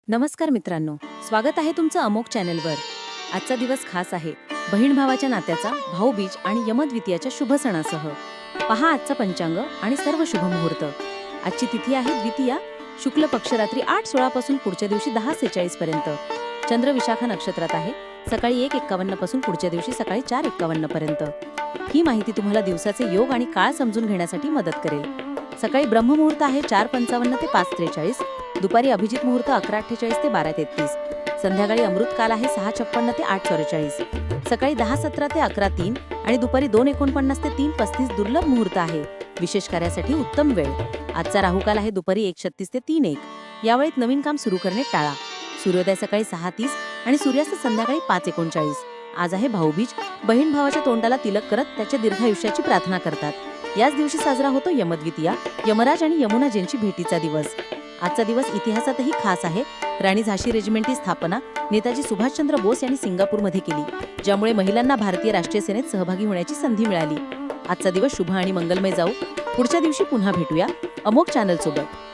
नमस्कार मित्रांनो, स्वागत आहे तुमचं अमोक चॅनलवर. आजचा दिवस खास आहे. बहीण भावाच्या नात्याचा, भाऊबीज आणि यमद्वितीयाच्या शुभ सणासह. पहा आजचा पंचांग आणि सर्व शुभ मुहूर्त. आजची तिथी आहे द्वितीया, शुक्ल पक्ष रात्री 8:16 पासून पुढच्या दिवशी 10:46 पर्यंत. चंद्र विशाखा नक्षत्रात आहे, सकाळी 1:51 पासून पुढच्या दिवशी सकाळी 4:51 पर्यंत. ही माहिती तुम्हाला दिवसाचे योग आणि काळ समजून घेण्यासाठी मदत करेल. सकाळी ब्रह्ममुहूर्त आहे 4:55 ते 5:43, दुपारी अभिजित मुहूर्त 11:48 ते 12:33, संध्याकाळी अमृतकाल आहे 6:56 ते 8:44, सकाळी 10:17 ते 11:03 आणि दुपारी 2:49 ते 3:35 दुर्लभ मुहूर्त आहे. विशेष कार्यासाठी उत्तम वेळ. आजचा राहुकाल आहे दुपारी 1:36 ते 3:01. यावेळेत नवीन काम सुरू करणे टाळा. सूर्योदय सकाळी 6:30 आणि सूर्यास्त संध्याकाळी 5:39. आज आहे भाऊबीज. बहीण भावाच्या तोंडाला तिलक करत त्याच्या दीर्घायुष्याची प्रार्थना करतात. याच दिवशी साजरा होतो यमद्वितीया, यमराज आणि यमुनाजींची भेटीचा दिवस. आजचा दिवस इतिहासातही खास आहे. राणी झाशी रेजिमेंटची स्थापना नेताजी सुभाषचंद्र बोस यांनी सिंगापूरमध्ये केली, ज्यामुळे महिलांना भारतीय राष्ट्रीय सेनेत सहभागी होण्याची संधी मिळाली. आजचा दिवस शुभ आणि मंगलमय जाऊ. पुढच्या दिवशी पुन्हा भेटूया अमोक चॅनल सोबत.